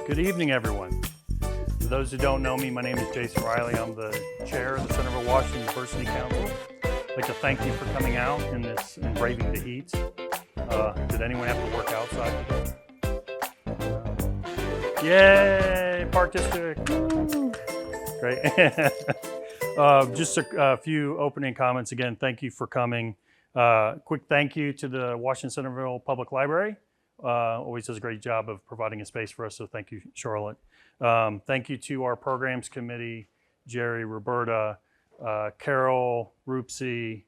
Good evening, everyone. For those who don't know me, my name is Jason Riley. I'm the chair of the Centerville-Washington Diversity Council. I'd like to thank you for coming out in this and braving the heat. Did anyone have to work outside today? Yay, Park District. Woo. Great. Just a few opening comments. Again, thank you for coming. Quick thank you to the Washington Centerville Public Library. Always does a great job of providing a space for us, so thank you, Charlotte. Thank you to our programs committee, Jerry, Roberta, Carol, Roopsy,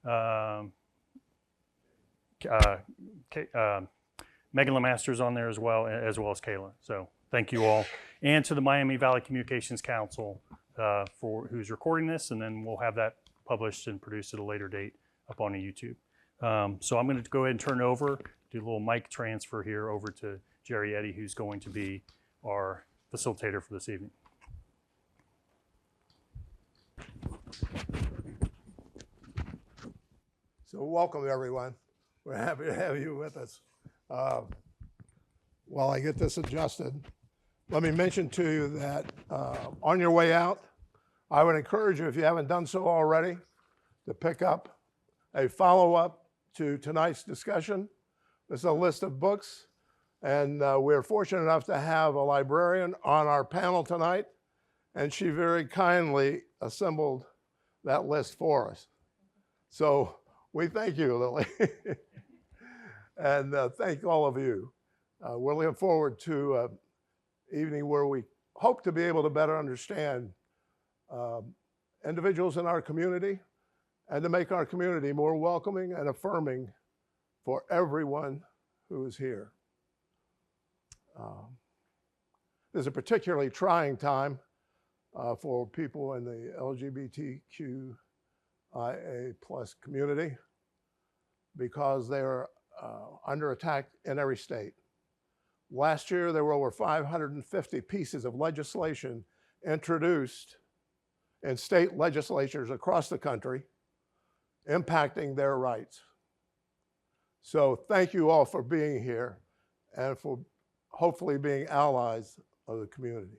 Megan LeMaster's on there as well as Kayla. So thank you all. And to the Miami Valley Communications Council for who's recording this, and then we'll have that published and produced at a later date up on YouTube. So I'm going to go ahead and turn it over, do a little mic transfer here over to Jerry Eddy, who's going to be our facilitator for this evening. So welcome, everyone. We're happy to have you with us. While I get this adjusted, let me mention to you that on your way out, I would encourage you, if you haven't done so already, to pick up a follow-up to tonight's discussion. This is a list of books, and we're fortunate enough to have a librarian on our panel tonight, and she very kindly assembled that list for us. So we thank you, Lily, and thank all of you. We're looking forward to an evening where we hope to be able to better understand individuals in our community and to make our community more welcoming and affirming for everyone who is here. This is a particularly trying time for people in the LGBTQIA plus community because they're under attack in every state. Last year, there were over 550 pieces of legislation introduced in state legislatures across the country impacting their rights. So thank you all for being here and for hopefully being allies of the community.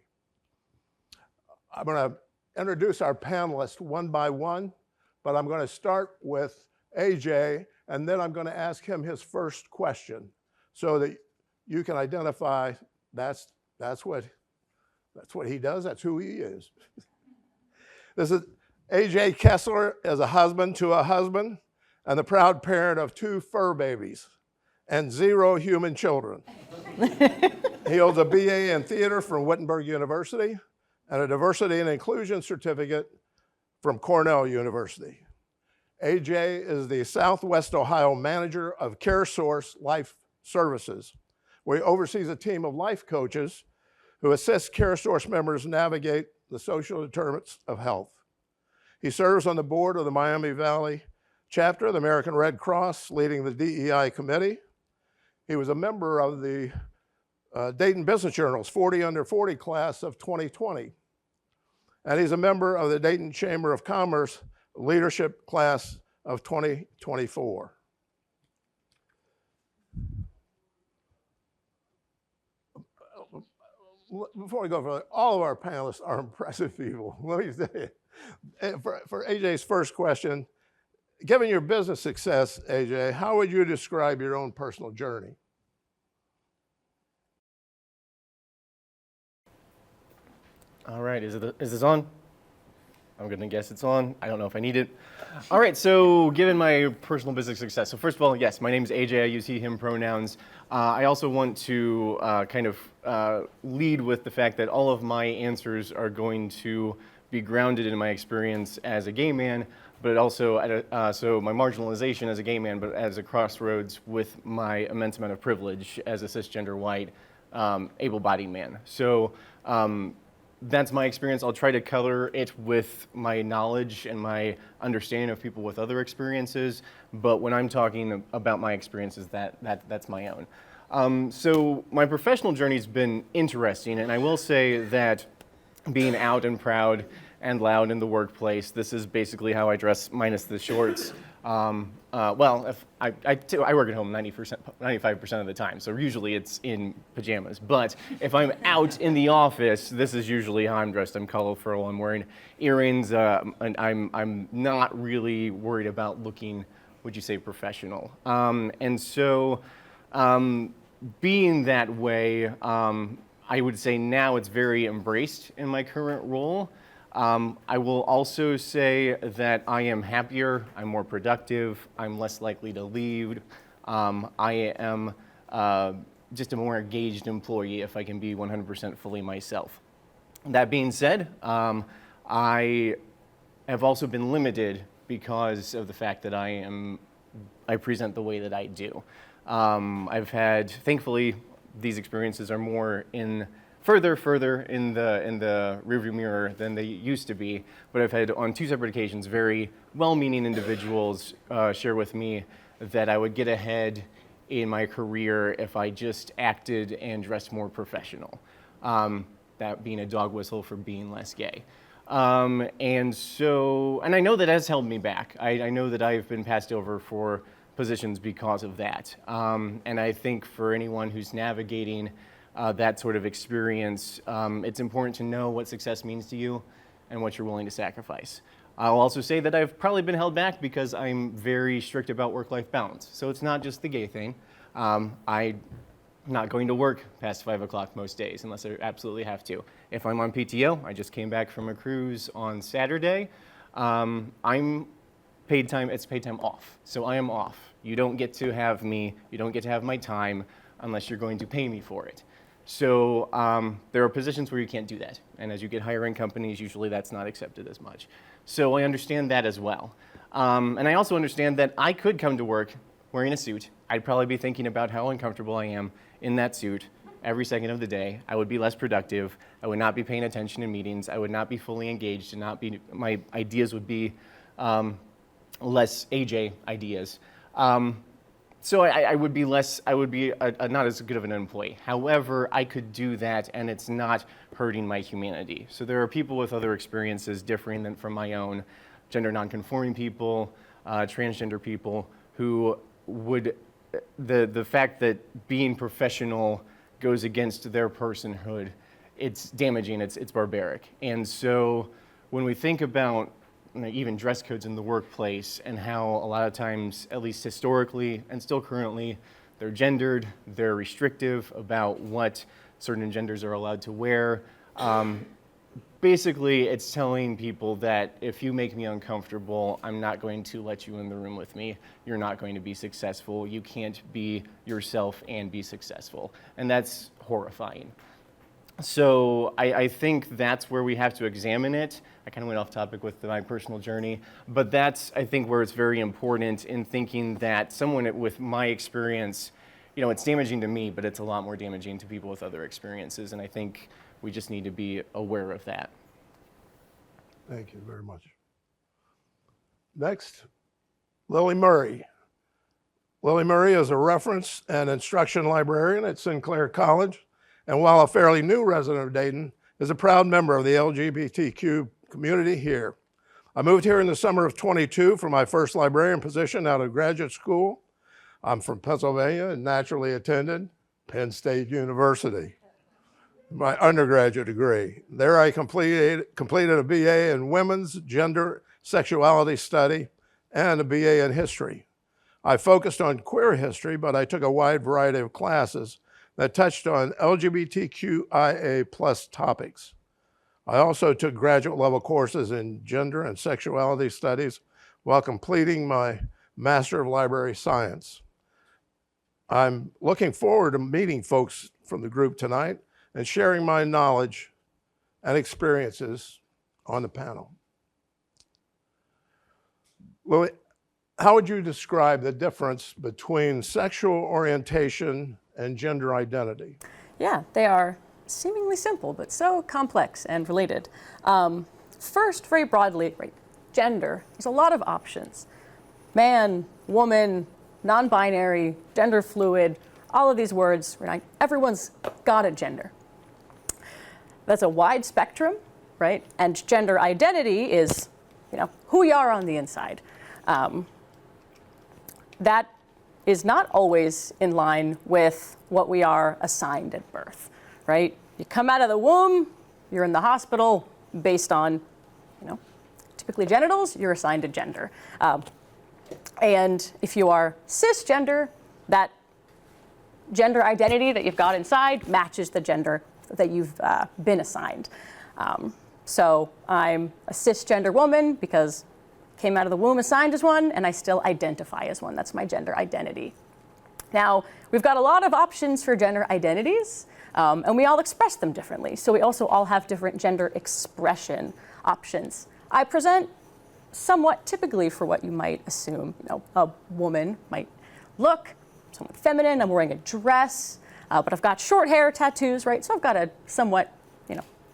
I'm going to introduce our panelists one by one, but I'm going to start with AJ, and then I'm going to ask him his first question so that you can identify that's what he does, that's who he is. This is AJ Kessler is a husband to a husband and the proud parent of 2 fur babies and 0 human children. He holds a BA in theater from Wittenberg University and a diversity and inclusion certificate from Cornell University. AJ is the Southwest Ohio manager of CareSource Life Services, where he oversees a team of life coaches who assist CareSource members navigate the social determinants of health. He serves on the board of the Miami Valley chapter of the American Red Cross, leading the DEI committee. He was a member of the Dayton Business Journal's 40 Under 40 class of 2020. And he's a member of the Dayton Chamber of Commerce leadership class of 2024. Before we go further, all of our panelists are impressive people. Let me say it. For AJ's first question, given your business success, AJ, how would you describe your own personal journey? All right, is this on? I'm gonna guess it's on. I don't know if I need it. All right, so given my personal business success, so first of all, yes, my name is AJ, I use he, him pronouns. I also want to lead with the fact that all of my answers are going to be grounded in my experience as a gay man, but also so my marginalization as a gay man, but as a crossroads with my immense amount of privilege as a cisgender white able-bodied man. So that's my experience. I'll try to color it with my knowledge and my understanding of people with other experiences, but when I'm talking about my experiences, that's my own. So my professional journey's been interesting, and I will say that being out and proud and loud in the workplace, this is basically how I dress minus the shorts, Well, if I work at home 95% of the time, so usually it's in pajamas. But if I'm out in the office, this is usually how I'm dressed. I'm colorful. I'm wearing earrings, and I'm not really worried about looking, would you say, professional. And so, being that way, I would say now it's very embraced in my current role. I will also say that I am happier, I'm more productive, I'm less likely to leave. I am just a more engaged employee if I can be 100% fully myself. That being said, I have also been limited because of the fact that I present the way that I do. I've had, thankfully, these experiences are more further in the rearview mirror than they used to be, but I've had on 2 separate occasions very well-meaning individuals share with me that I would get ahead in my career if I just acted and dressed more professional. That being a dog whistle for being less gay. And I know that has held me back. I know that I've been passed over for positions because of that. And I think for anyone who's navigating that sort of experience, it's important to know what success means to you and what you're willing to sacrifice. I'll also say that I've probably been held back because I'm very strict about work-life balance. So it's not just the gay thing. I'm not going to work past 5 o'clock most days unless I absolutely have to. If I'm on PTO, I just came back from a cruise on Saturday. I'm paid time, it's paid time off. So I am off. You don't get to have me, you don't get to have my time unless you're going to pay me for it. So there are positions where you can't do that. And as you get higher in companies, usually that's not accepted as much. So I understand that as well. And I also understand that I could come to work wearing a suit. I'd probably be thinking about how uncomfortable I am in that suit every second of the day. I would be less productive. I would not be paying attention in meetings. I would not be fully engaged and my ideas would be less AJ ideas. So I would be not as good of an employee. However, I could do that and it's not hurting my humanity. So there are people with other experiences differing from my own, gender nonconforming people, transgender people, who would, the fact that being professional goes against their personhood, it's damaging, it's barbaric. And so when we think about even dress codes in the workplace and how a lot of times, at least historically and still currently, they're gendered, they're restrictive about what certain genders are allowed to wear. Basically, it's telling people that if you make me uncomfortable, I'm not going to let you in the room with me. You're not going to be successful. You can't be yourself and be successful. And that's horrifying. So I think that's where we have to examine it. I kind of went off topic with my personal journey, but that's, I think, where it's very important in thinking that someone with my experience, it's damaging to me, but it's a lot more damaging to people with other experiences, and I think we just need to be aware of that. Thank you very much. Next, Lily Murray. Lily Murray is a reference and instruction librarian at Sinclair College, and while a fairly new resident of Dayton, is a proud member of the LGBTQ community here. I moved here in the summer of 22 for my first librarian position out of graduate school. I'm from Pennsylvania and naturally attended Penn State University, my undergraduate degree. There I completed a BA in Women's Gender Sexuality Study and a BA in History. I focused on queer history, but I took a wide variety of classes that touched on LGBTQIA plus topics. I also took graduate level courses in gender and sexuality studies while completing my Master of Library Science. I'm looking forward to meeting folks from the group tonight and sharing my knowledge and experiences on the panel. Lily, how would you describe the difference between sexual orientation and gender identity? Yeah, they are seemingly simple, but so complex and related. First, very broadly, right, gender, there's a lot of options. Man, woman, non-binary, gender fluid, all of these words, right, everyone's got a gender. That's a wide spectrum, right? And gender identity is, who you are on the inside. that is not always in line with what we are assigned at birth, right? You come out of the womb, you're in the hospital based on, typically genitals, you're assigned a gender. And if you are cisgender, that gender identity that you've got inside matches the gender that you've been assigned. So I'm a cisgender woman because came out of the womb assigned as one, and I still identify as one. That's my gender identity. Now, we've got a lot of options for gender identities, and we all express them differently. So we also all have different gender expression options. I present somewhat typically for what you might assume, a woman might look somewhat feminine. I'm wearing a dress, but I've got short hair, tattoos, right? So I've got a somewhat,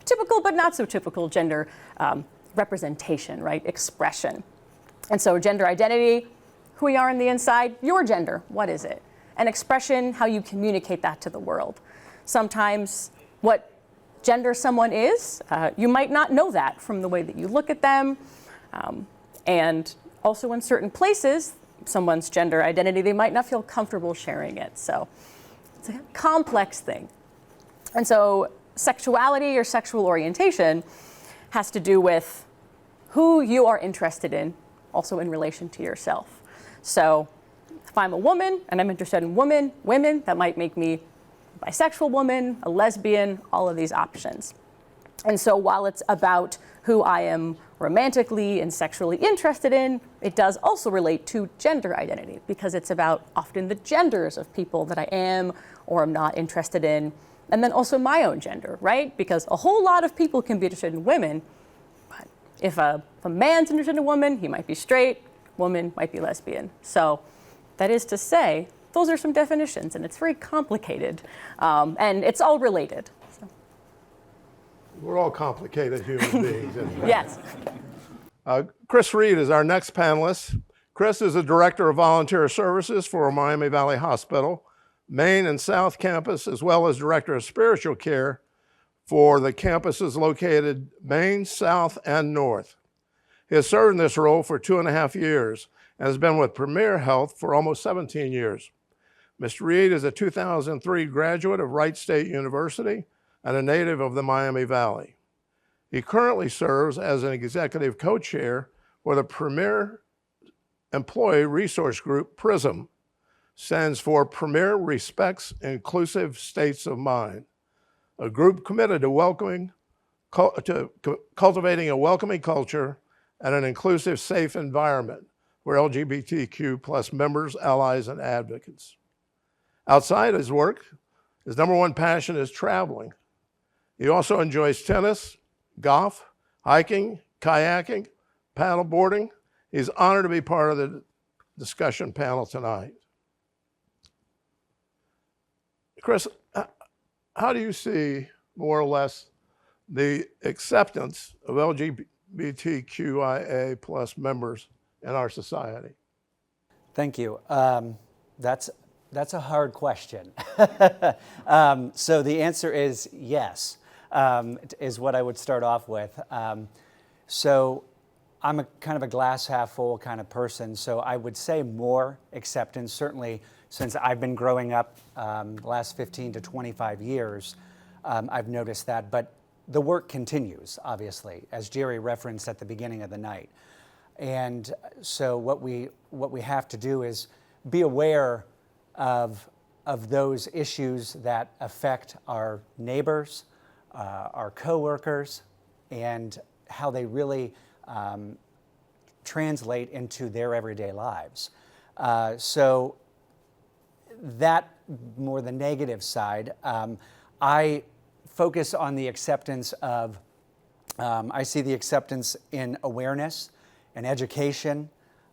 typical but not so typical gender representation, right? Expression. And so gender identity, who we are on the inside, your gender, what is it? And expression, how you communicate that to the world. Sometimes what gender someone is, you might not know that from the way that you look at them. And also in certain places, someone's gender identity, they might not feel comfortable sharing it. So it's a complex thing. And so sexuality or sexual orientation has to do with who you are interested in, also in relation to yourself. So if I'm a woman and I'm interested in women, that might make me a bisexual woman, a lesbian, all of these options. And so while it's about who I am romantically and sexually interested in, it does also relate to gender identity because it's about often the genders of people that I am or am not interested in, and then also my own gender, right? Because a whole lot of people can be interested in women, but if a man's interested in a woman, he might be straight, woman might be lesbian. So that is to say, those are some definitions, and it's very complicated, and it's all related. So. We're all complicated human beings. Yes. Chris Reid is our next panelist. Chris is the Director of Volunteer Services for Miami Valley Hospital, Main and South Campus, as well as Director of Spiritual Care for the campuses located Main, South, and North. He has served in this role for 2.5 years and has been with Premier Health for almost 17 years. Mr. Reid is a 2003 graduate of Wright State University and a native of the Miami Valley. He currently serves as an executive co-chair for the Premier Employee Resource Group, PRISM, stands for Premier Respects Inclusive States of Mind, a group committed to cultivating a welcoming culture and an inclusive, safe environment for LGBTQ plus members, allies, and advocates. Outside his work, his number one passion is traveling. He also enjoys tennis, golf, hiking, kayaking, paddleboarding. He's honored to be part of the discussion panel tonight. Chris, how do you see more or less the acceptance of LGBTQIA plus members in our society? Thank you. That's a hard question. So the answer is yes, is what I would start off with. So I'm a kind of a glass half full kind of person. So I would say more acceptance, certainly since I've been growing up the last 15 to 25 years, I've noticed that. But the work continues, obviously, as Jerry referenced at the beginning of the night. And so what we have to do is be aware of those issues that affect our neighbors, our coworkers, and how they really translate into their everyday lives. So that more the negative side. I focus on the acceptance of, I see the acceptance in awareness and education,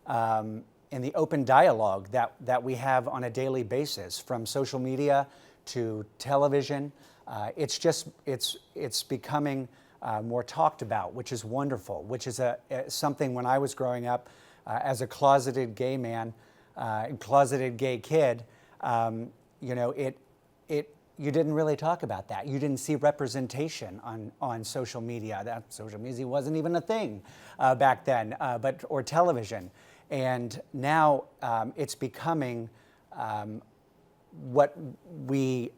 in the open dialogue that we have on a daily basis, from social media to television. It's becoming more talked about, which is wonderful, which is something when I was growing up as a closeted gay man, closeted gay kid, you didn't really talk about that. You didn't see representation on social media. That social media wasn't even a thing back then, or television. And now it's becoming what we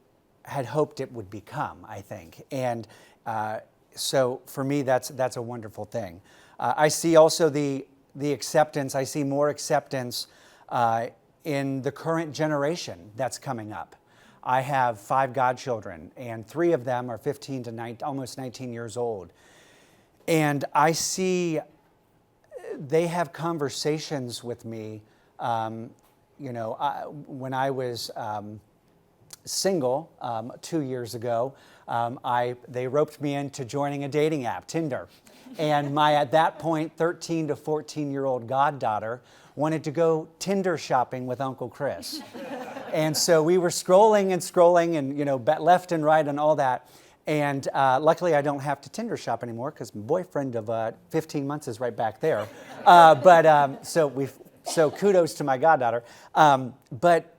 had hoped it would become, I think. And so for me, that's a wonderful thing. I see also the acceptance, I see more acceptance in the current generation that's coming up. I have 5 godchildren, and 3 of them are 15 to almost 19 years old. And I see they have conversations with me. When I was single 2 years ago, they roped me into joining a dating app, Tinder. And my, at that point, 13 to 14-year-old goddaughter wanted to go Tinder shopping with Uncle Chris. And so we were scrolling and left and right and all that. And luckily I don't have to Tinder shop anymore because my boyfriend of 15 months is right back there. So kudos to my goddaughter. But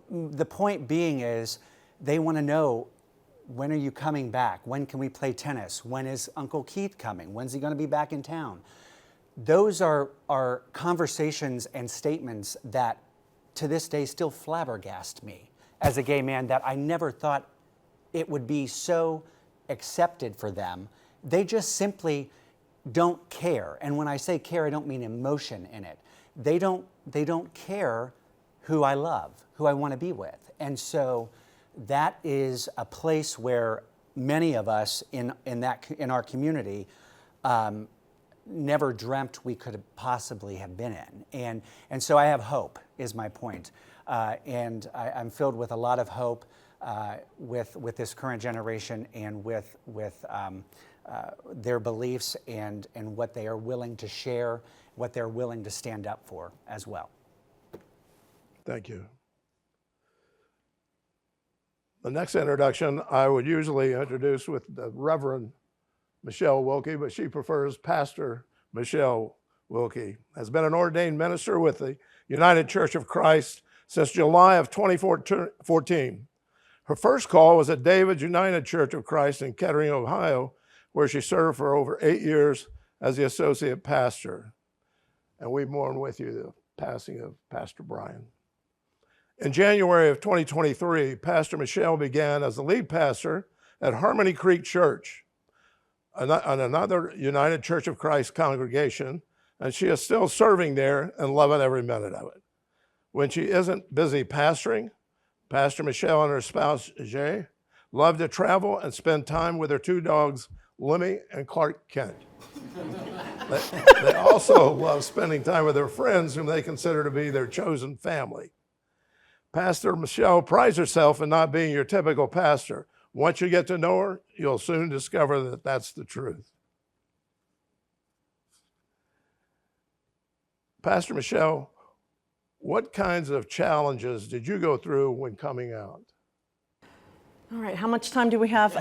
the point being is they want to know, when are you coming back? When can we play tennis? When is Uncle Keith coming? When's he going to be back in town? Those are conversations and statements that to this day still flabbergast me as a gay man, that I never thought it would be so accepted for them. They just simply don't care. And when I say care, I don't mean emotion in it. They don't care who I love, who I want to be with. And so that is a place where many of us in our community never dreamt we could possibly have been in. And so I have hope, is my point. And I'm filled with a lot of hope with this current generation and with their beliefs and what they are willing to share, what they're willing to stand up for as well. Thank you. The next introduction I would usually introduce with the Reverend Michelle Wilkey, but she prefers Pastor Michelle Wilkey. Has been an ordained minister with the United Church of Christ since July of 2014. Her first call was at David's United Church of Christ in Kettering, Ohio, where she served for over 8 years as the associate pastor. And we mourn with you the passing of Pastor Brian. In January of 2023, Pastor Michelle began as the lead pastor at Harmony Creek Church, another United Church of Christ congregation, and she is still serving there and loving every minute of it. When she isn't busy pastoring, Pastor Michelle and her spouse, Jay, love to travel and spend time with their 2 dogs, Lemmy and Clark Kent. They also love spending time with their friends whom they consider to be their chosen family. Pastor Michelle prides herself in not being your typical pastor. Once you get to know her, you'll soon discover that that's the truth. Pastor Michelle, what kinds of challenges did you go through when coming out? All right, how much time do we have?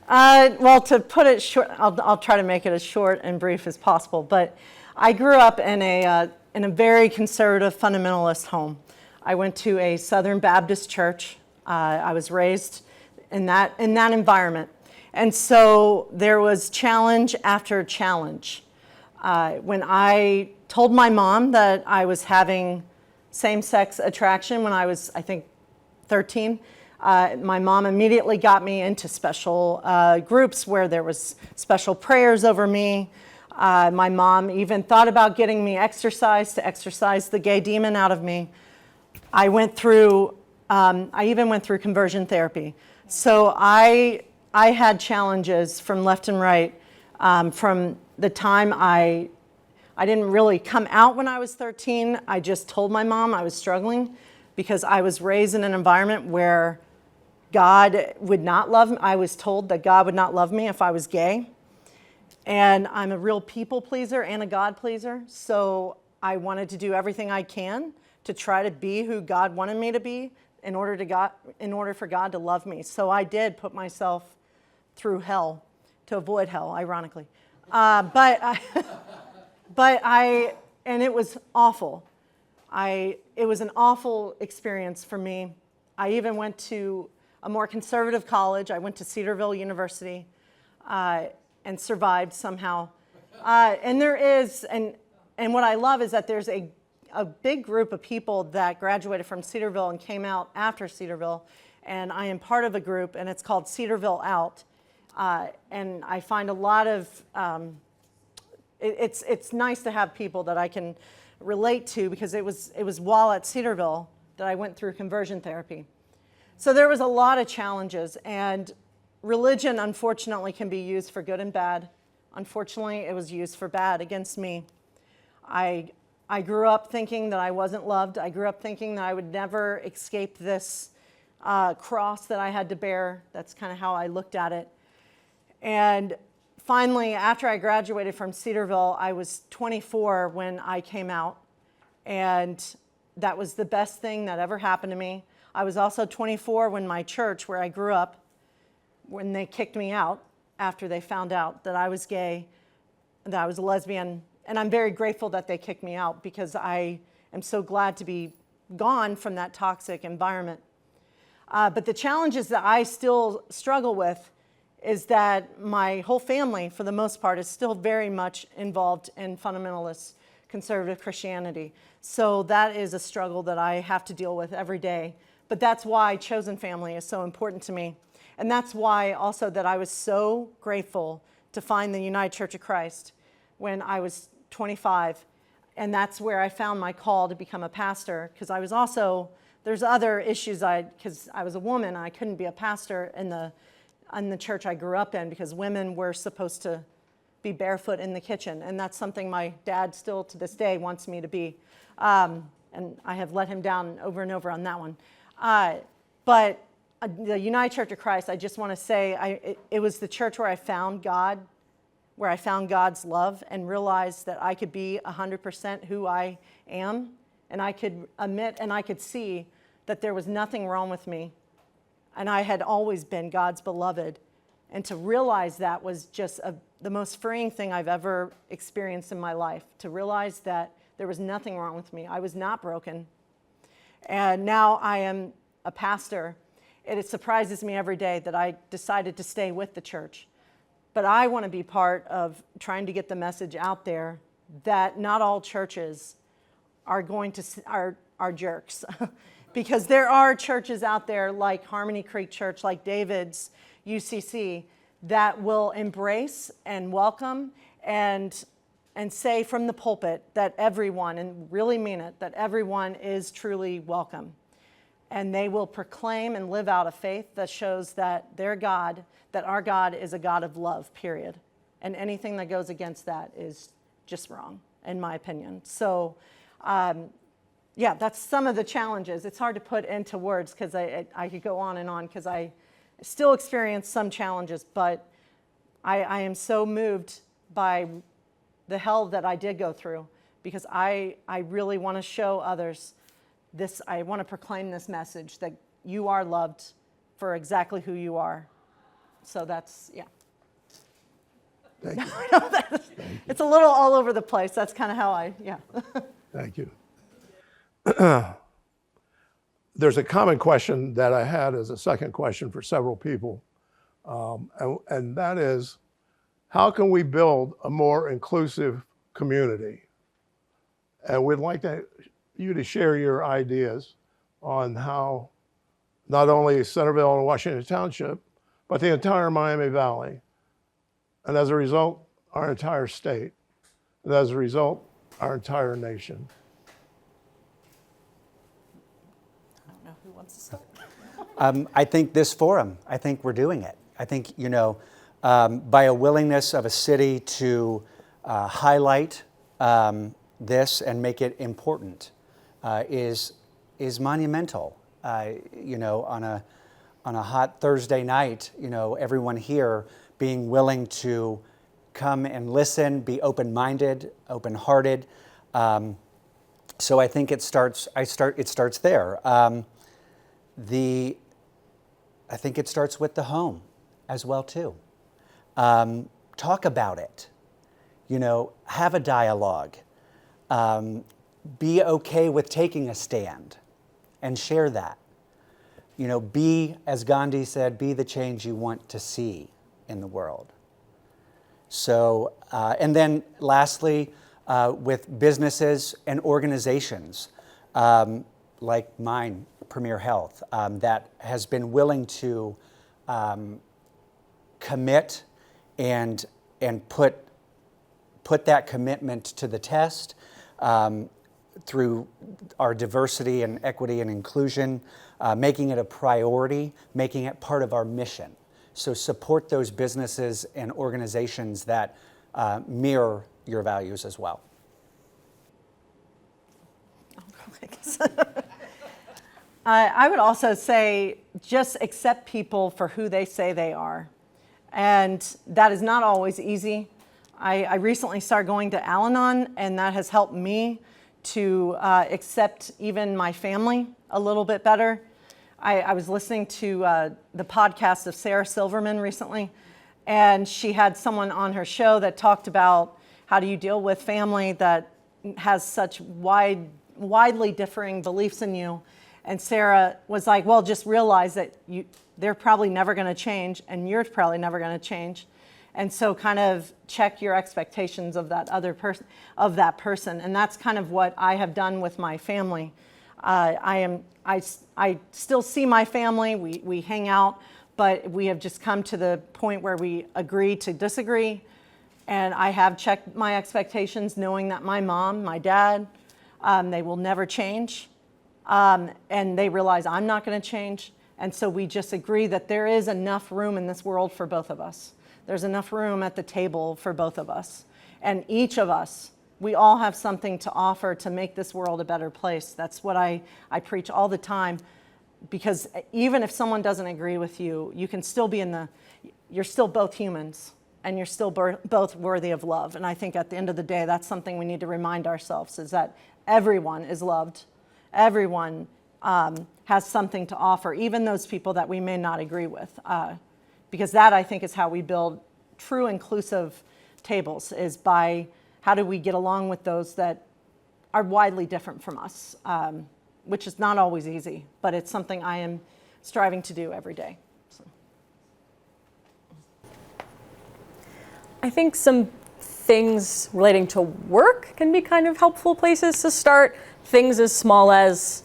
Well, to put it short, I'll try to make it as short and brief as possible. But I grew up in a very conservative fundamentalist home. I went to a Southern Baptist church. I was raised in that environment, and so there was challenge after challenge. When I told my mom that I was having same-sex attraction when I was, I think, 13. My mom immediately got me into special groups where there was special prayers over me. My mom even thought about getting me exercise to exorcise the gay demon out of me. I even went through conversion therapy. So I had challenges from left and right. From the time I didn't really come out when I was 13. I just told my mom I was struggling because I was raised in an environment where God would not love me. I was told that God would not love me if I was gay. And I'm a real people pleaser and a God pleaser. So I wanted to do everything I can to try to be who God wanted me to be in order for God to love me. So I did put myself through hell to avoid hell, ironically. And it was awful. It was an awful experience for me. I even went to a more conservative college. I went to Centerville University and survived somehow. And And what I love is that there's a big group of people that graduated from Cedarville and came out after Cedarville. And I am part of a group, and it's called Cedarville Out. And I find a lot of, it's nice to have people that I can relate to, because it was while at Cedarville that I went through conversion therapy. So there was a lot of challenges, and religion, unfortunately, can be used for good and bad. Unfortunately, it was used for bad against me. I grew up thinking that I wasn't loved. I grew up thinking that I would never escape this cross that I had to bear. That's kind of how I looked at it. And finally, after I graduated from Cedarville, I was 24 when I came out, and that was the best thing that ever happened to me. I was also 24 when my church, where I grew up, when they kicked me out after they found out that I was gay, that I was a lesbian. And I'm very grateful that they kicked me out, because I am so glad to be gone from that toxic environment. But the challenges that I still struggle with is that my whole family, for the most part, is still very much involved in fundamentalist conservative Christianity. So that is a struggle that I have to deal with every day. But that's why chosen family is so important to me. And that's why also that I was so grateful to find the United Church of Christ when I was 25. And that's where I found my call to become a pastor, because I was also, there's other issues, because I was a woman, I couldn't be a pastor in the church I grew up in, because women were supposed to be barefoot in the kitchen. And that's something my dad still to this day wants me to be. And I have let him down over and over on that one. But the United Church of Christ, I just want to say, it was the church where I found God, where I found God's love, and realized that I could be 100% who I am, and I could admit and I could see that there was nothing wrong with me, and I had always been God's beloved. And to realize that was just the most freeing thing I've ever experienced in my life, to realize that there was nothing wrong with me. I was not broken. And now I am a pastor. And it surprises me every day that I decided to stay with the church. But I want to be part of trying to get the message out there that not all churches are going to are jerks. Because there are churches out there like Harmony Creek Church, like David's UCC, that will embrace and welcome and say from the pulpit that everyone, and really mean it, that everyone is truly welcome. And they will proclaim and live out a faith that shows that their God, that our God is a God of love, period. And anything that goes against that is just wrong, in my opinion. So, yeah, that's some of the challenges. It's hard to put into words, because I could go on and on, because I still experience some challenges, but I am so moved by the hell that I did go through, because I really want to show others this. I want to proclaim this message that you are loved for exactly who you are. So that's, yeah. Thank you. It's a little all over the place. That's kind of how yeah. Thank you. There's a common question that I had as a second question for several people, and that is, how can we build a more inclusive community? And we'd like you to share your ideas on how not only Centerville and Washington Township, but the entire Miami Valley, and as a result, our entire state, and as a result, our entire nation. I don't know who wants to start. I think this forum, I think we're doing it. I think, by a willingness of a city to highlight this and make it important is monumental. On a hot Thursday night, everyone here being willing to come and listen, be open-minded, open-hearted. So I think it starts there. I think it starts with the home as well too. Talk about it. Have a dialogue. Be okay with taking a stand and share that. Be, as Gandhi said, be the change you want to see in the world. So, and then lastly, with businesses and organizations like mine, Premier Health, that has been willing to commit and put that commitment to the test through our diversity and equity and inclusion, making it a priority, making it part of our mission. So support those businesses and organizations that mirror your values as well. I would also say just accept people for who they say they are. And that is not always easy. I recently started going to Al-Anon, and that has helped me to accept even my family a little bit better. I was listening to the podcast of Sarah Silverman recently, and she had someone on her show that talked about how do you deal with family that has such widely differing beliefs in you. And Sarah was like, well, just realize that they're probably never going to change, and you're probably never going to change. And so kind of check your expectations of that other person, And that's kind of what I have done with my family. I still see my family, we hang out, but we have just come to the point where we agree to disagree. And I have checked my expectations, knowing that my mom, my dad, they will never change. And they realize I'm not going to change. And so we just agree that there is enough room in this world for both of us. There's enough room at the table for both of us. And each of us, we all have something to offer to make this world a better place. That's what I preach all the time. Because even if someone doesn't agree with you, you can still be you're still both humans. And you're still both worthy of love. And I think at the end of the day, that's something we need to remind ourselves, is that everyone is loved. Everyone has something to offer, even those people that we may not agree with. Because that, I think, is how we build true inclusive tables, is by how do we get along with those that are widely different from us, which is not always easy, but it's something I am striving to do every day. So. I think some things relating to work can be kind of helpful places to start. Things as small as,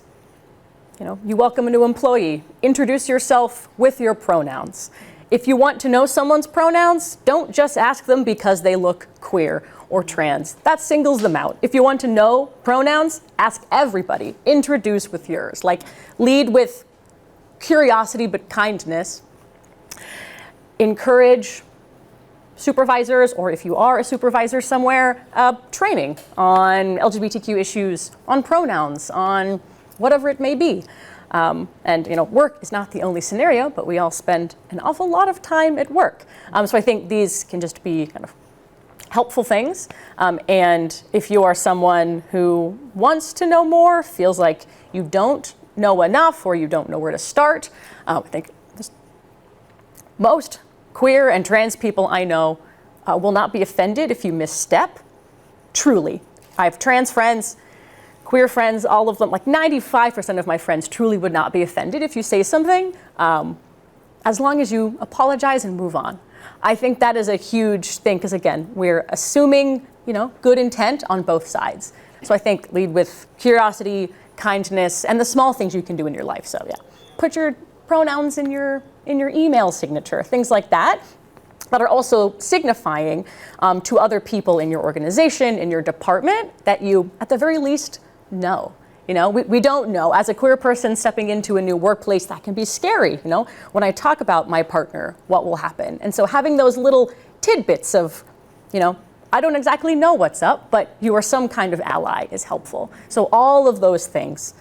you welcome a new employee, introduce yourself with your pronouns. If you want to know someone's pronouns, don't just ask them because they look queer or trans. That singles them out. If you want to know pronouns, ask everybody. Introduce with yours. Like, lead with curiosity but kindness. Encourage supervisors, or if you are a supervisor somewhere, training on LGBTQ issues, on pronouns, on whatever it may be. And work is not the only scenario, but we all spend an awful lot of time at work. So I think these can just be kind of helpful things. And if you are someone who wants to know more, feels like you don't know enough or you don't know where to start, I think most queer and trans people I know will not be offended if you misstep. Truly. I have trans friends, queer friends, all of them, like 95% of my friends truly would not be offended if you say something, as long as you apologize and move on. I think that is a huge thing, because again, we're assuming, good intent on both sides. So I think lead with curiosity, kindness, and the small things you can do in your life. So yeah, put your pronouns in your email signature, things like that are also signifying to other people in your organization, in your department, that you, at the very least, know. We don't know. As a queer person stepping into a new workplace, that can be scary. When I talk about my partner, what will happen? And so having those little tidbits of, I don't exactly know what's up, but you are some kind of ally is helpful. So all of those things,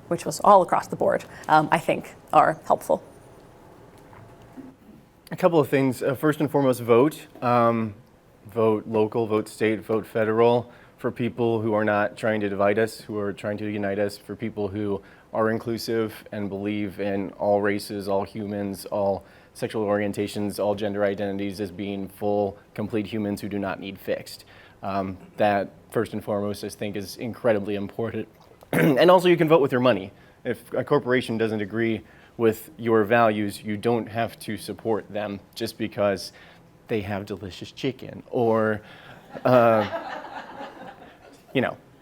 which was all across the board, I think are helpful. A couple of things. First and foremost, vote. Vote local, vote state, vote federal, for people who are not trying to divide us, who are trying to unite us, for people who are inclusive and believe in all races, all humans, all sexual orientations, all gender identities as being full, complete humans who do not need fixed. That, first and foremost, I think is incredibly important. And also you can vote with your money. If a corporation doesn't agree with your values, you don't have to support them just because they have delicious chicken or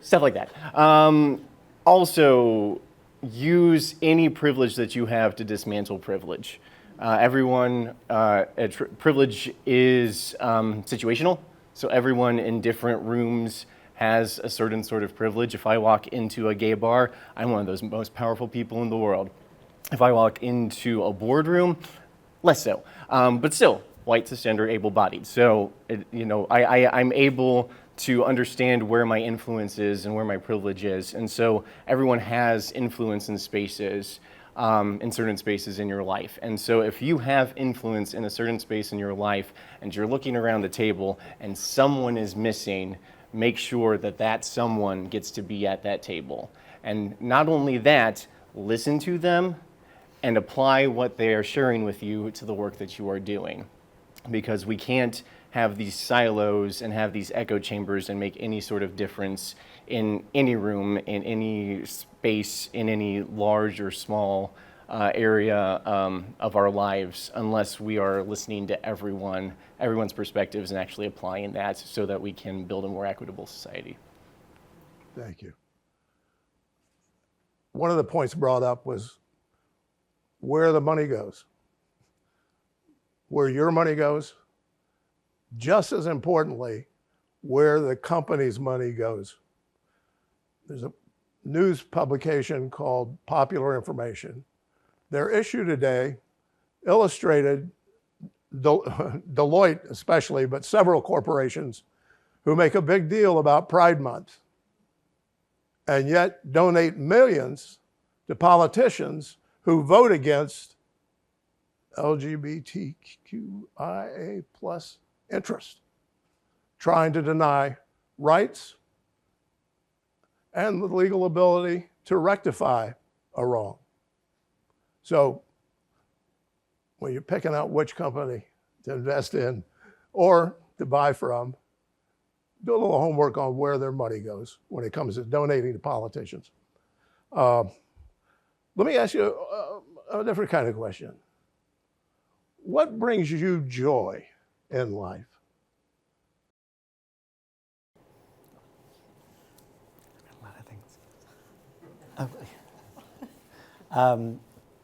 stuff like that. Also, use any privilege that you have to dismantle privilege. Privilege is situational, so everyone in different rooms has a certain sort of privilege. If I walk into a gay bar, I'm one of those most powerful people in the world. If I walk into a boardroom, less so, but still, white, cisgender, able-bodied. So, I'm able to understand where my influence is and where my privilege is. And so everyone has influence in spaces, in certain spaces in your life. And so if you have influence in a certain space in your life and you're looking around the table and someone is missing, make sure that that someone gets to be at that table. And not only that, listen to them and apply what they are sharing with you to the work that you are doing. Because we can't have these silos and have these echo chambers and make any sort of difference in any room, in any space, in any large or small area of our lives, unless we are listening to everyone's perspectives and actually applying that so that we can build a more equitable society. Thank you. One of the points brought up was where the money goes. Where your money goes, just as importantly, where the company's money goes. There's a news publication called Popular Information. Their issue today illustrated Deloitte especially, but several corporations who make a big deal about Pride Month and yet donate millions to politicians who vote against LGBTQIA plus interest, trying to deny rights and the legal ability to rectify a wrong. So when you're picking out which company to invest in or to buy from, do a little homework on where their money goes when it comes to donating to politicians. Let me ask you a different kind of question. What brings you joy in life? A lot of things.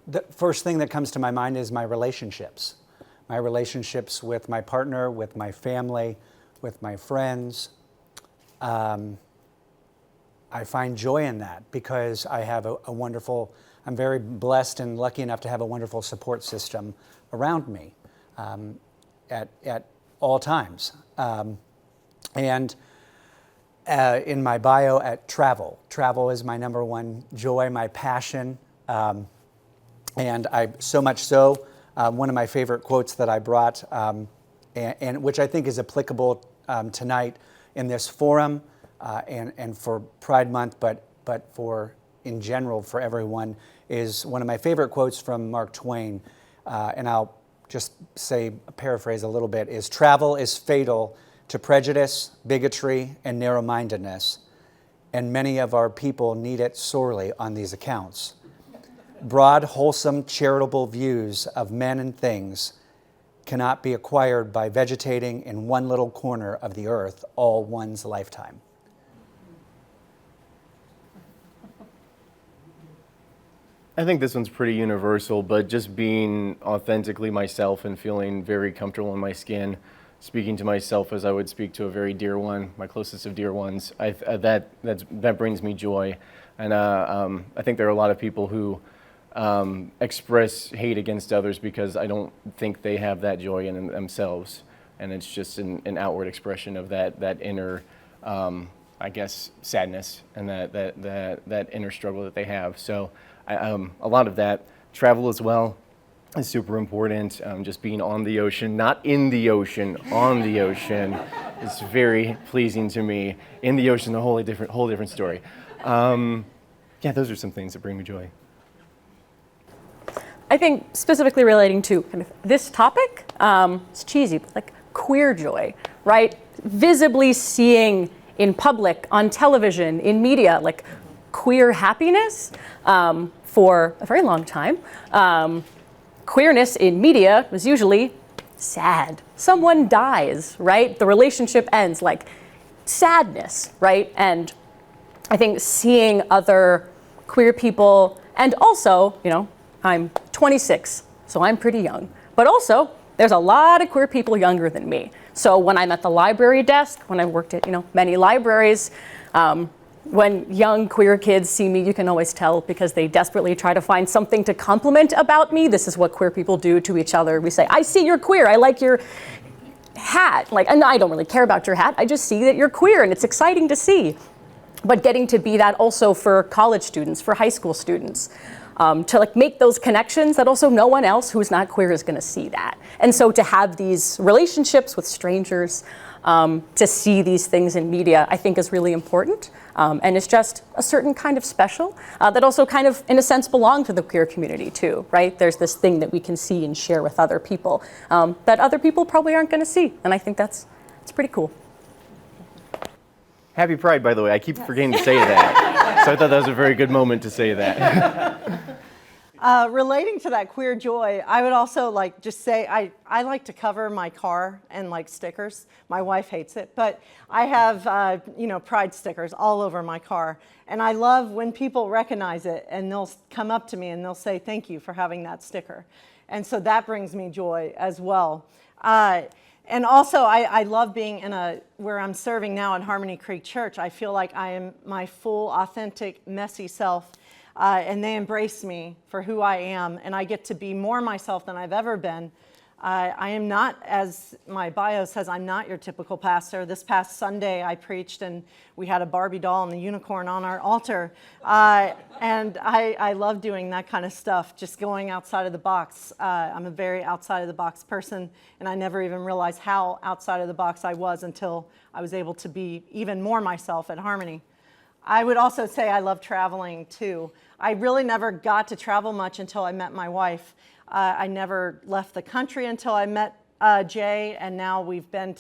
The first thing that comes to my mind is my relationships. My relationships with my partner, with my family, with my friends. I find joy in that because I have a wonderful, I'm very blessed and lucky enough to have a wonderful support system around me at all times. And in my bio at travel. Travel is my number one joy, my passion. And I so much so, one of my favorite quotes that I brought, and which I think is applicable tonight in this forum and for Pride Month, but for in general for everyone, is one of my favorite quotes from Mark Twain. And I'll just say, paraphrase a little bit, is travel is fatal to prejudice, bigotry, and narrow-mindedness, and many of our people need it sorely on these accounts. Broad, wholesome, charitable views of men and things cannot be acquired by vegetating in one little corner of the earth all one's lifetime. I think this one's pretty universal, but just being authentically myself and feeling very comfortable in my skin, speaking to myself as I would speak to a very dear one, my closest of dear ones, that brings me joy. And I think there are a lot of people who express hate against others because I don't think they have that joy in themselves. And it's just an outward expression of that inner, I guess, sadness and that inner struggle that they have. So a lot of that. Travel as well is super important. Just being on the ocean, not in the ocean, on the ocean is very pleasing to me. In the ocean, a whole different story. Yeah, those are some things that bring me joy. I think specifically relating to kind of this topic, it's cheesy, but like queer joy, right? Visibly seeing in public, on television, in media, like queer happiness for a very long time. Queerness in media was usually sad. Someone dies, right? The relationship ends, like sadness, right? And I think seeing other queer people, and also, I'm 26, so I'm pretty young, but also there's a lot of queer people younger than me. So when I'm at the library desk, when I worked at many libraries, when young queer kids see me, you can always tell because they desperately try to find something to compliment about me. This is what queer people do to each other. We say, I see you're queer, I like your hat. And I don't really care about your hat, I just see that you're queer and it's exciting to see. But getting to be that also for college students, for high school students, to make those connections that also no one else who's not queer is gonna see that. And so to have these relationships with strangers, to see these things in media, I think is really important. And it's just a certain kind of special that also kind of, in a sense, belong to the queer community too, right? There's this thing that we can see and share with other people that other people probably aren't gonna see. And I think it's pretty cool. Happy Pride, by the way. I keep forgetting to say that. So I thought that was a very good moment to say that. Relating to that queer joy, I would also just say I like to cover my car and stickers. My wife hates it, but I have pride stickers all over my car, and I love when people recognize it and they'll come up to me and they'll say thank you for having that sticker, and so that brings me joy as well. And also, I love being where I'm serving now at Harmony Creek Church. I feel like I am my full, authentic, messy self, and they embrace me for who I am, and I get to be more myself than I've ever been. I am not, as my bio says, I'm not your typical pastor. This past Sunday, I preached, and we had a Barbie doll and a unicorn on our altar. And I love doing that kind of stuff, just going outside of the box. I'm a very outside of the box person, and I never even realized how outside of the box I was until I was able to be even more myself at Harmony. I would also say I love traveling too. I really never got to travel much until I met my wife. I never left the country until I met Jay, and now we've been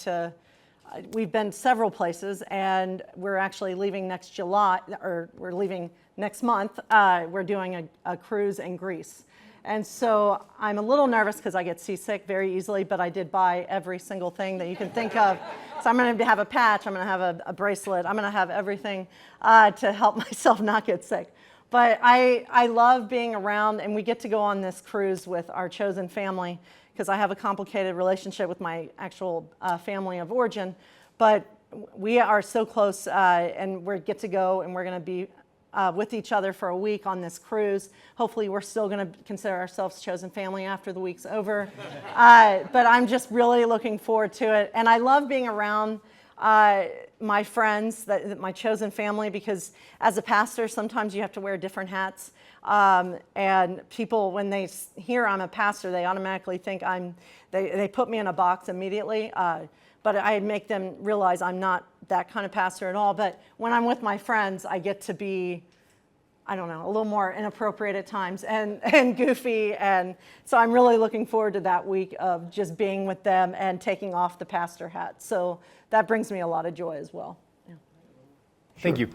several places, and we're actually leaving next July, or we're leaving next month. We're doing a cruise in Greece. And so I'm a little nervous because I get seasick very easily, but I did buy every single thing that you can think of. So I'm going to have a patch, I'm going to have a bracelet, I'm going to have everything to help myself not get sick. But I love being around, and we get to go on this cruise with our chosen family because I have a complicated relationship with my actual family of origin. But we are so close, and we get to go, and we're going to be with each other for a week on this cruise. Hopefully we're still going to consider ourselves chosen family after the week's over. But I'm just really looking forward to it. And I love being around my friends, my chosen family, because as a pastor, sometimes you have to wear different hats. And people, when they hear I'm a pastor, they automatically think they put me in a box immediately. But I make them realize I'm not that kind of pastor at all. But when I'm with my friends, I get to be, I don't know, a little more inappropriate at times and goofy. And so I'm really looking forward to that week of just being with them and taking off the pastor hat. So that brings me a lot of joy as well. Yeah. Thank you.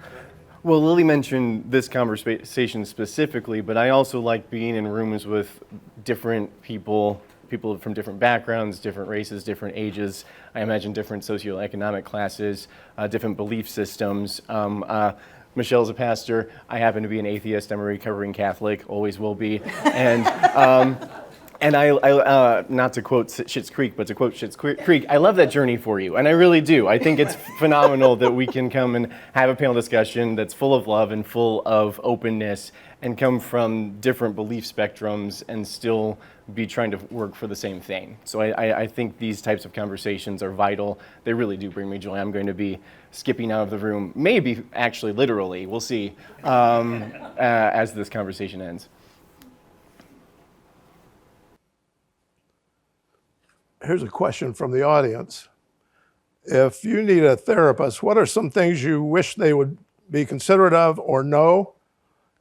Well, Lily mentioned this conversation specifically, but I also like being in rooms with different people from different backgrounds, different races, different ages. I imagine different socioeconomic classes, different belief systems. Michelle's a pastor. I happen to be an atheist. I'm a recovering Catholic, always will be. And I not to quote Schitt's Creek, but to quote Schitt's Creek, I love that journey for you, and I really do. I think it's phenomenal that we can come and have a panel discussion that's full of love and full of openness, and come from different belief spectrums and still be trying to work for the same thing. So I think these types of conversations are vital. They really do bring me joy. I'm going to be skipping out of the room, maybe actually literally, we'll see, as this conversation ends. Here's a question from the audience. If you need a therapist, what are some things you wish they would be considerate of or know?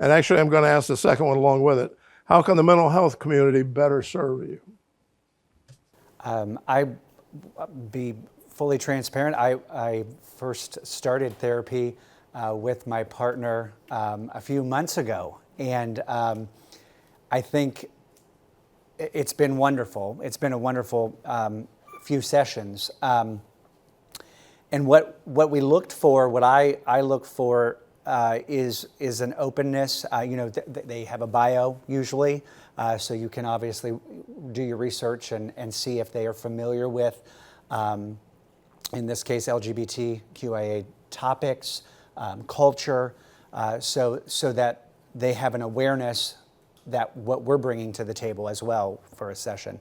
And actually, I'm going to ask the second one along with it. How can the mental health community better serve you? I be fully transparent. I first started therapy with my partner a few months ago, and I think it's been wonderful. It's been a wonderful few sessions. And what we looked for, what I look for is an openness. They have a bio usually, so you can obviously do your research and see if they are familiar with, in this case, LGBTQIA topics, culture, so that they have an awareness that what we're bringing to the table as well for a session.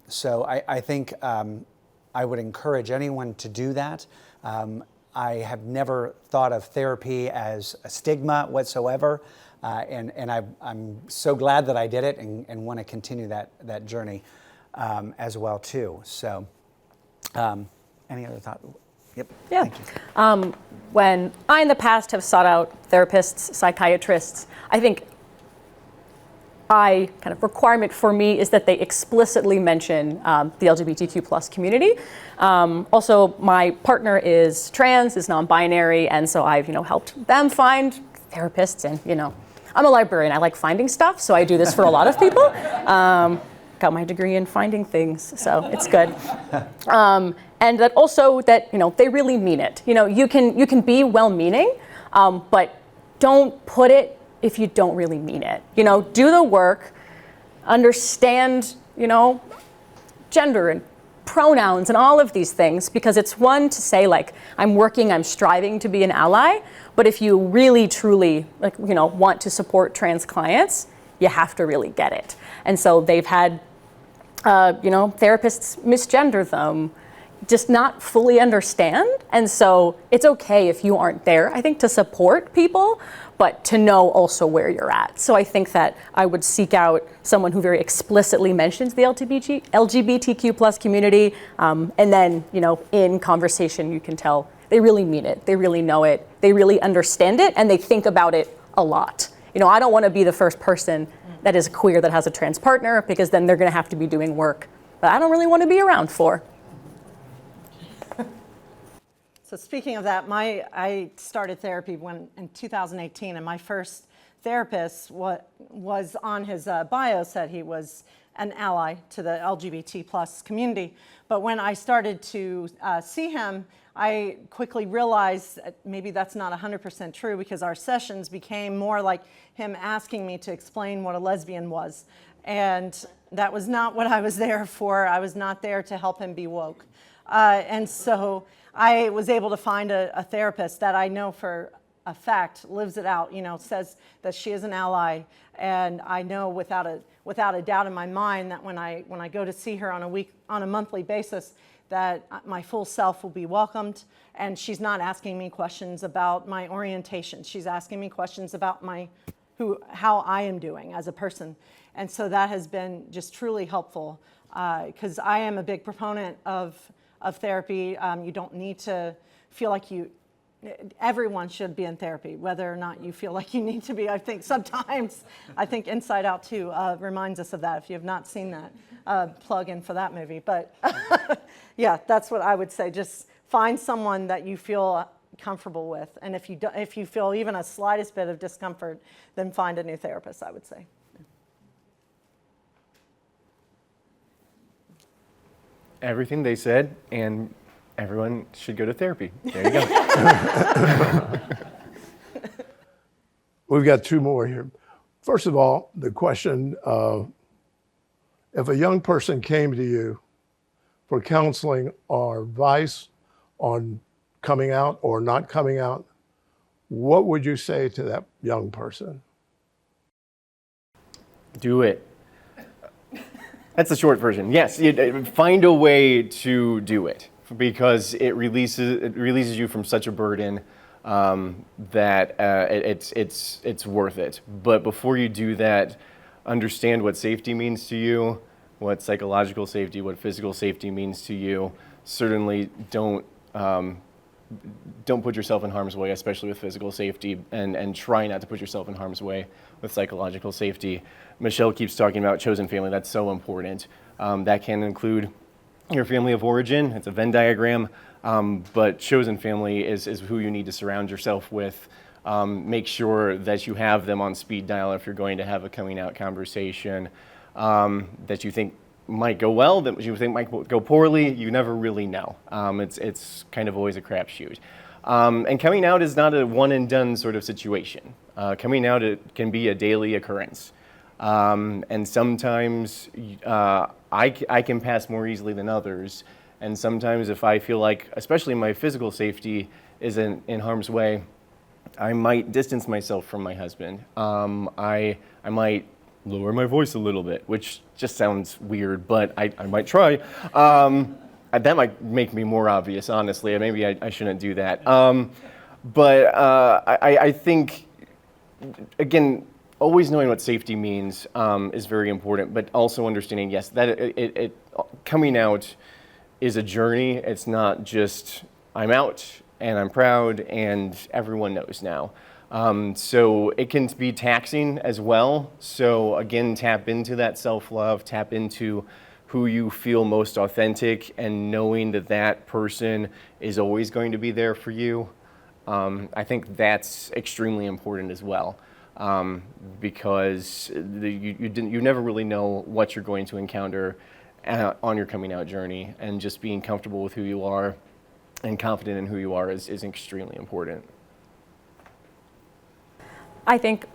So I think I would encourage anyone to do that. I have never thought of therapy as a stigma whatsoever, and I'm so glad that I did it and want to continue that journey as well too. So, any other thought? Yep. Yeah. Thank you. When I in the past have sought out therapists, psychiatrists, I think kind of requirement for me is that they explicitly mention the LGBTQ plus community. Also, my partner is trans, is non-binary, and so I've helped them find therapists. And I'm a librarian. I like finding stuff, so I do this for a lot of people. Got my degree in finding things, so it's good. And that also that they really mean it. You can be well-meaning, but don't put it if you don't really mean it. Do the work, understand, gender and pronouns and all of these things, because it's one to say like, I'm striving to be an ally, but if you really truly want to support trans clients, you have to really get it. And so they've had, therapists misgender them, just not fully understand. And so it's okay if you aren't there, I think, to support people, but to know also where you're at. So I think that I would seek out someone who very explicitly mentions the LGBTQ plus community, and then, in conversation you can tell they really mean it, they really know it, they really understand it, and they think about it a lot. I don't want to be the first person that is queer that has a trans partner, because then they're going to have to be doing work that I don't really want to be around for. So speaking of that, I started therapy in 2018, and my first therapist was on his bio said he was an ally to the LGBT plus community. But when I started to see him, I quickly realized that maybe that's not 100% true, because our sessions became more like him asking me to explain what a lesbian was. And that was not what I was there for. I was not there to help him be woke. And so I was able to find a therapist that I know for a fact lives it out, says that she is an ally. And I know without a doubt in my mind that when I go to see her on a monthly basis, that my full self will be welcomed. And she's not asking me questions about my orientation. She's asking me questions about how I am doing as a person. And so that has been just truly helpful, because I am a big proponent of therapy. You don't need to feel like everyone should be in therapy, whether or not you feel like you need to be. I think sometimes, Inside Out 2 reminds us of that. If you have not seen that, plug in for that movie. But yeah, that's what I would say. Just find someone that you feel comfortable with. And if you feel even a slightest bit of discomfort, then find a new therapist, I would say. Everything they said, and everyone should go to therapy. There you go. We've got two more here. First of all, the question of if a young person came to you for counseling or advice on coming out or not coming out, what would you say to that young person? Do it. That's the short version. Yes, find a way to do it, because it releases you from such a burden that it's worth it. But before you do that, understand what safety means to you, what psychological safety, what physical safety means to you. Certainly don't put yourself in harm's way, especially with physical safety, and try not to put yourself in harm's way with psychological safety. Michelle keeps talking about chosen family. That's so important. That can include your family of origin. It's a Venn diagram, but chosen family is who you need to surround yourself with. Make sure that you have them on speed dial if you're going to have a coming out conversation that you think might go well, that you think might go poorly. You never really know. It's kind of always a crapshoot. And coming out is not a one and done sort of situation. Coming out can be a daily occurrence. And sometimes I can pass more easily than others. And sometimes if I feel like, especially my physical safety is in harm's way, I might distance myself from my husband. I might lower my voice a little bit, which just sounds weird, but I might try. That might make me more obvious, honestly, and maybe I shouldn't do that. But I think, again, always knowing what safety means is very important, but also understanding, yes, that it coming out is a journey. It's not just, I'm out and I'm proud and everyone knows now. So it can be taxing as well. So again, tap into that self-love, tap into who you feel most authentic, and knowing that that person is always going to be there for you. I think that's extremely important as well, because you never really know what you're going to encounter on your coming out journey, and just being comfortable with who you are and confident in who you are is extremely important. I think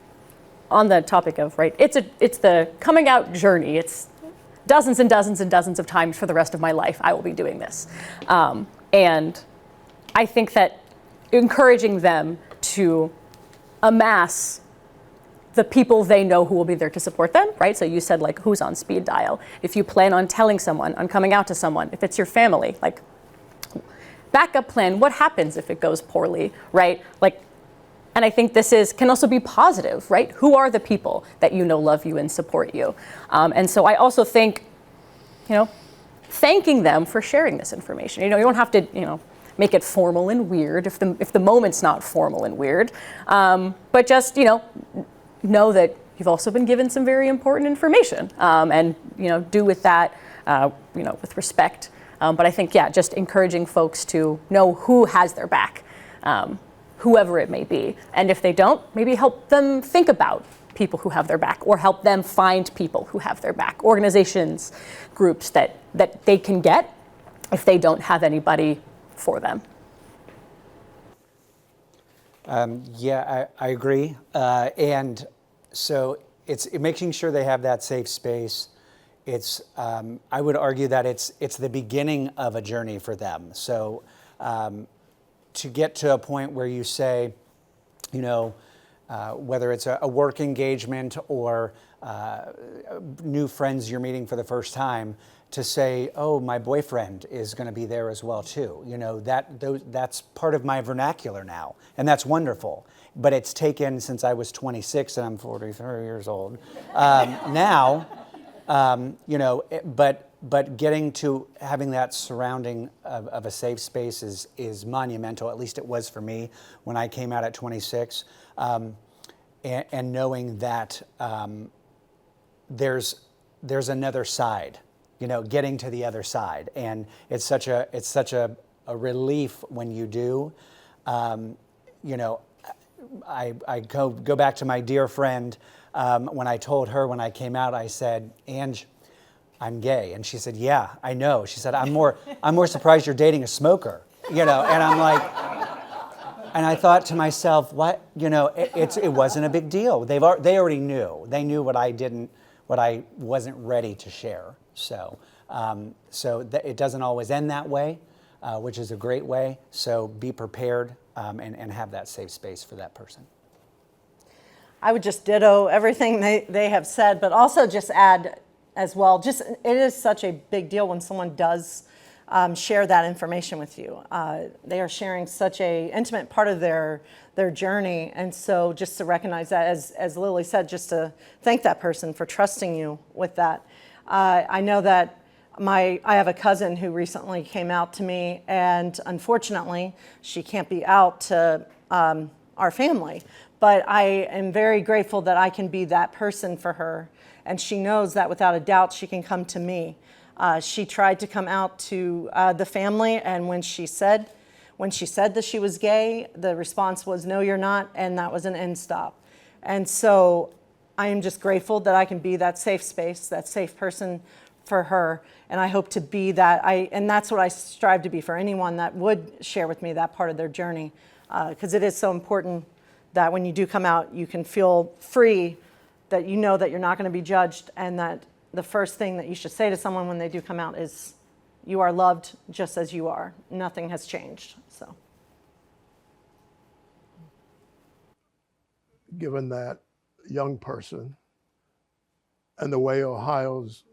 on the topic of, right, it's the coming out journey. It's dozens and dozens and dozens of times for the rest of my life I will be doing this. And I think that encouraging them to amass the people they know who will be there to support them, right? So you said, like, who's on speed dial? If you plan on telling someone, on coming out to someone, if it's your family, like, backup plan, what happens if it goes poorly, right? Like, and I think this can also be positive, right? Who are the people that you know love you and support you? And so I also think, thanking them for sharing this information. You don't have to, make it formal and weird if the moment's not formal and weird, but just, know that you've also been given some very important information, and do with that, with respect. But I think, just encouraging folks to know who has their back, whoever it may be. And if they don't, maybe help them think about people who have their back, or help them find people who have their back, organizations, groups that they can get if they don't have anybody for them. Yeah, I agree. And so it's making sure they have that safe space. It's I would argue that it's the beginning of a journey for them. So to get to a point where you say, whether it's a work engagement or new friends you're meeting for the first time, to say, oh, my boyfriend is going to be there as well too. That's part of my vernacular now, and that's wonderful. But it's taken since I was 26 and I'm 43 years old. Now, but getting to having that surrounding of a safe space is monumental. At least it was for me when I came out at 26, and knowing that there's another side. Getting to the other side, and it's such a relief when you do. I go back to my dear friend when I told her when I came out. I said, "Ange, I'm gay," and she said, "Yeah, I know." She said, "I'm more surprised you're dating a smoker." And I'm like, and I thought to myself, what? It wasn't a big deal. They already knew. They knew what I wasn't ready to share. So it doesn't always end that way, which is a great way. So be prepared and have that safe space for that person. I would just ditto everything they have said, but also just add as well, it is such a big deal when someone does share that information with you. They are sharing such a intimate part of their journey, and so just to recognize that, as Lily said, just to thank that person for trusting you with that. I know that I have a cousin who recently came out to me, and unfortunately, she can't be out to our family. But I am very grateful that I can be that person for her, and she knows that without a doubt she can come to me. She tried to come out to the family, and when she said that she was gay, the response was, "No, you're not," and that was an end stop. And so I am just grateful that I can be that safe space, that safe person for her, and I hope to be that. And that's what I strive to be for anyone that would share with me that part of their journey, because it is so important that when you do come out, you can feel free, that you know that you're not going to be judged, and that the first thing that you should say to someone when they do come out is, you are loved just as you are. Nothing has changed. So, given that young person and the way Ohio's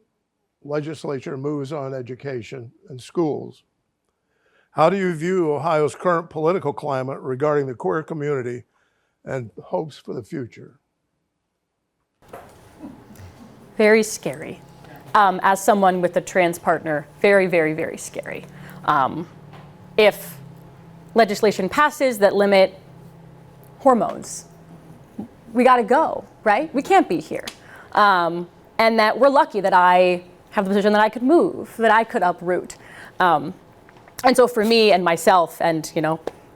legislature moves on education and schools, how do you view Ohio's current political climate regarding the queer community and hopes for the future? Very scary. As someone with a trans partner, very, very, very scary. If legislation passes that limit hormones, we got to go, right? We can't be here. And that we're lucky that I have the position that I could move, that I could uproot. And so for me and myself and,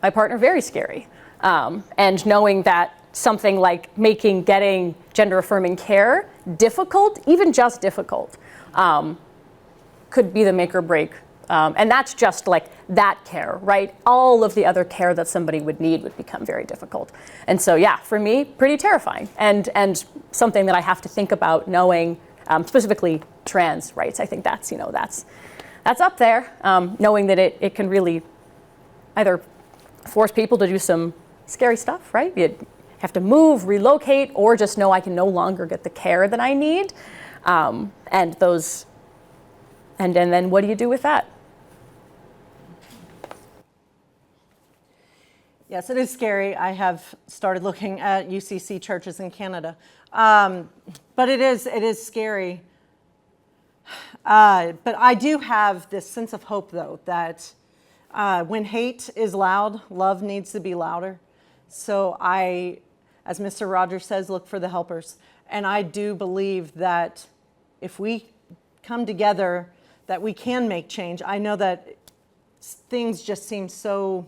my partner, very scary. And knowing that something like getting gender-affirming care difficult, even just difficult, could be the make or break. And that's just like that care, right? All of the other care that somebody would need would become very difficult. And so, yeah, for me, pretty terrifying. And something that I have to think about knowing, specifically trans rights. I think that's up there, knowing that it can really either force people to do some scary stuff, right? You have to move, relocate, or just know I can no longer get the care that I need. And then what do you do with that? yes, it is scary. I have started looking at UCC churches in Canada. But it is scary. But I do have this sense of hope, though, that when hate is loud, love needs to be louder. So as Mr. Rogers says, look for the helpers. And I do believe that if we come together, that we can make change. I know that things just seem so,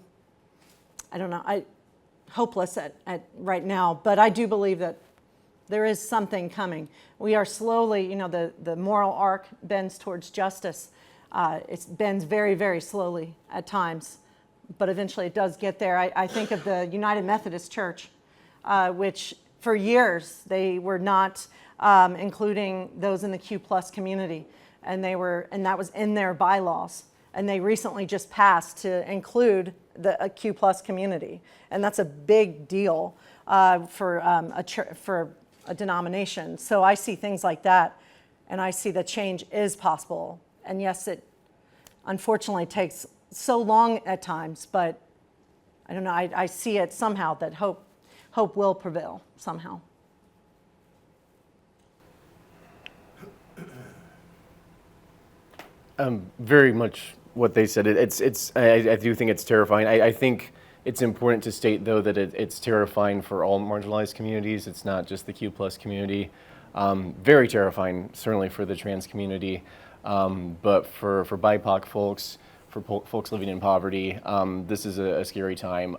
hopeless at right now, but I do believe that there is something coming. We are slowly, the moral arc bends towards justice. It bends very, very slowly at times, but eventually it does get there. I think of the United Methodist Church, which for years they were not including those in the Q+ community, and that was in their bylaws. And they recently just passed to include the Q+ community, and that's a big deal for a denomination. So I see things like that, and I see that change is possible. And yes, it unfortunately takes so long at times, but I don't know. I see it somehow that hope will prevail somehow. Very much what they said. I do think it's terrifying. I think it's important to state, though, that it's terrifying for all marginalized communities. It's not just the Q+ community. Very terrifying, certainly for the trans community, but for BIPOC folks, for folks living in poverty, this is a scary time.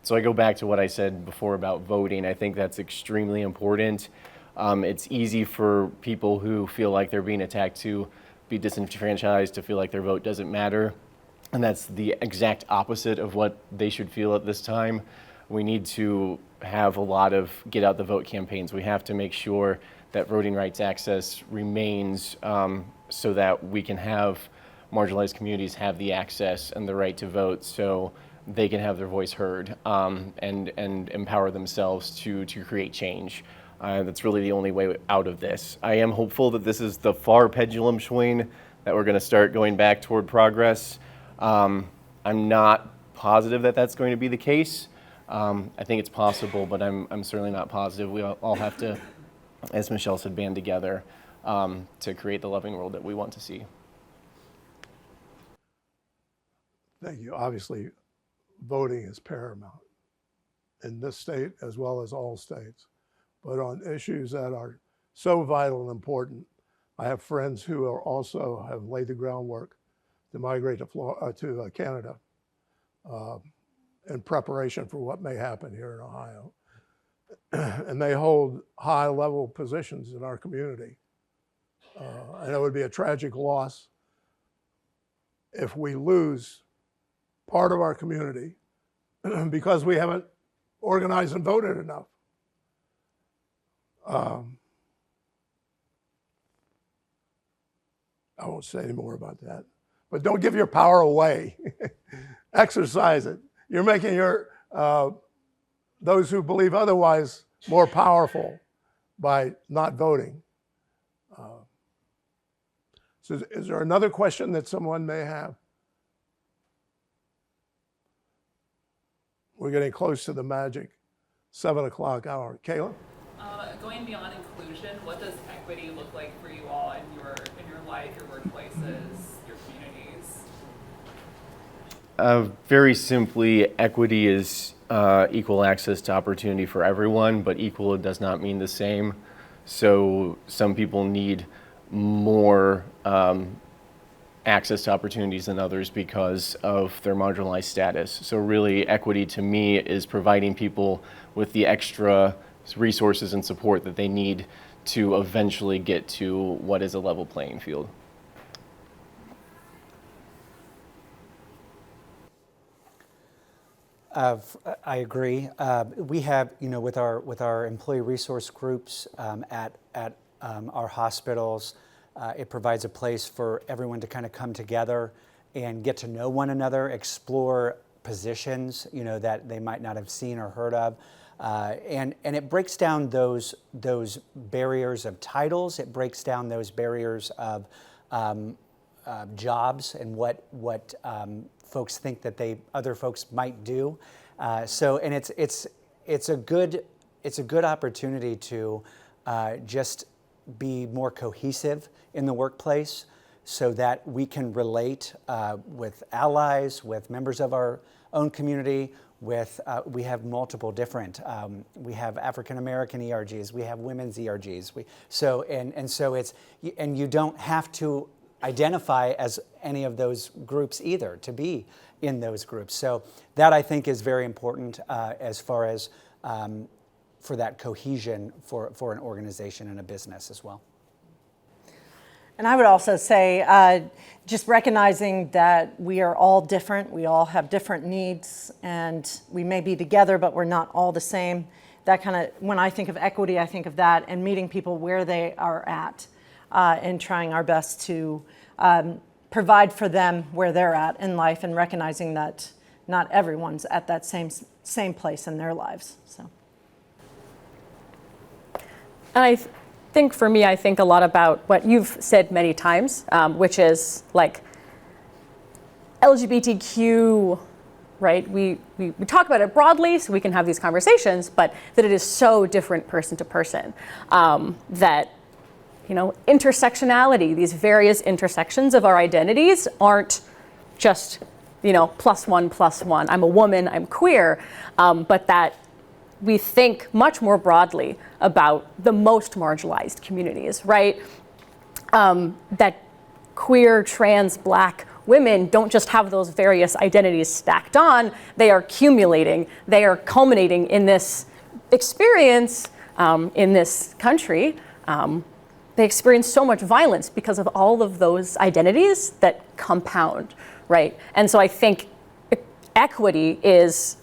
So I go back to what I said before about voting. I think that's extremely important. It's easy for people who feel like they're being attacked to be disenfranchised, to feel like their vote doesn't matter. And that's the exact opposite of what they should feel at this time. We need to have a lot of get out the vote campaigns. We have to make sure that voting rights access remains so that we can have marginalized communities have the access and the right to vote so they can have their voice heard and empower themselves to create change. That's really the only way out of this. I am hopeful that this is the far pendulum swing, that we're going to start going back toward progress. I'm not positive that that's going to be the case. I think it's possible, but I'm certainly not positive. We all have to, as Michelle said, band together to create the loving world that we want to see. Thank you. Obviously, voting is paramount in this state as well as all states. But on issues that are so vital and important, I have friends who are also have laid the groundwork to migrate to Canada in preparation for what may happen here in Ohio. And they hold high-level positions in our community. And it would be a tragic loss if we lose part of our community because we haven't organized and voted enough. I won't say any more about that. But don't give your power away. Exercise it. You're making your those who believe otherwise more powerful by not voting. So is there another question that someone may have? We're getting close to the magic 7 o'clock hour. Kayla? Going beyond inclusion, what does equity look like for you all in your life, your workplaces, your communities? Very simply, equity is equal access to opportunity for everyone, but equal does not mean the same. So some people need more access to opportunities than others because of their marginalized status. So really, equity to me is providing people with the extra resources and support that they need to eventually get to what is a level playing field. I agree. We have, with our employee resource groups at our hospitals, it provides a place for everyone to kind of come together and get to know one another, explore positions, that they might not have seen or heard of, and it breaks down those barriers of titles. It breaks down those barriers of jobs and what folks think that other folks might do. And it's a good opportunity to just be more cohesive in the workplace, so that we can relate with allies, with members of our own community. We have multiple different. We have African American ERGs. We have women's ERGs. And you don't have to identify as any of those groups either to be in those groups. So that, I think, is very important as far as for that cohesion for an organization and a business as well. And I would also say just recognizing that we are all different, we all have different needs, and we may be together, but we're not all the same. That kind of, when I think of equity, I think of that, and meeting people where they are at, and trying our best to provide for them where they're at in life, and recognizing that not everyone's at that same place in their lives. So. And I think for me, I think a lot about what you've said many times, which is like LGBTQ, right? We talk about it broadly so we can have these conversations, but that it is so different person to person. That, intersectionality, these various intersections of our identities aren't just, plus one. I'm a woman, I'm queer, but that we think much more broadly about the most marginalized communities, right? That queer, trans, Black women don't just have those various identities stacked on, they are accumulating, they are culminating in this experience in this country. They experience so much violence because of all of those identities that compound, right? And so I think equity is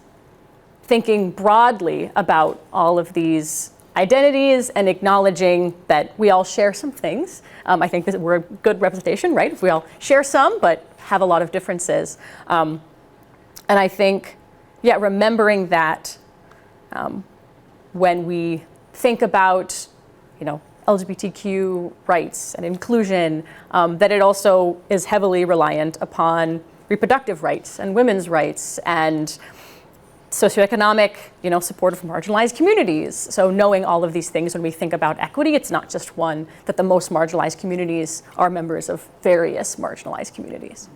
thinking broadly about all of these identities and acknowledging that we all share some things. I think that we're a good representation, right? If we all share some, but have a lot of differences. And I think, remembering that when we think about, LGBTQ rights and inclusion, that it also is heavily reliant upon reproductive rights and women's rights and socioeconomic, support of marginalized communities. So knowing all of these things when we think about equity, it's not just one, that the most marginalized communities are members of various marginalized communities.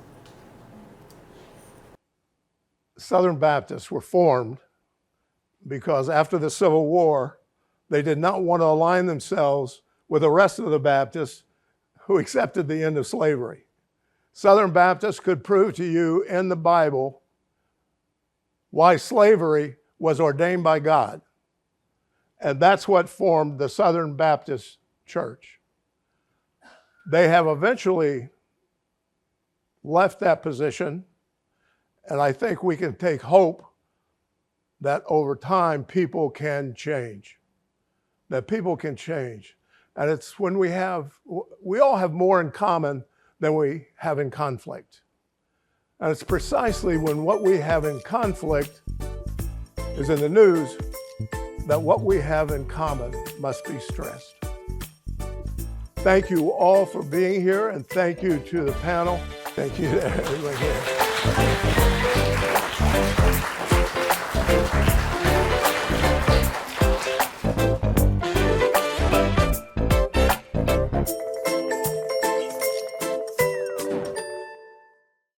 Southern Baptists were formed because after the Civil War, they did not want to align themselves with the rest of the Baptists who accepted the end of slavery. Southern Baptists could prove to you in the Bible why slavery was ordained by God. And that's what formed the Southern Baptist Church. They have eventually left that position, and I think we can take hope that over time people can change, that people can change. And it's when we all have more in common than we have in conflict. And it's precisely when what we have in conflict is in the news that what we have in common must be stressed. Thank you all for being here, and thank you to the panel. Thank you to everyone here.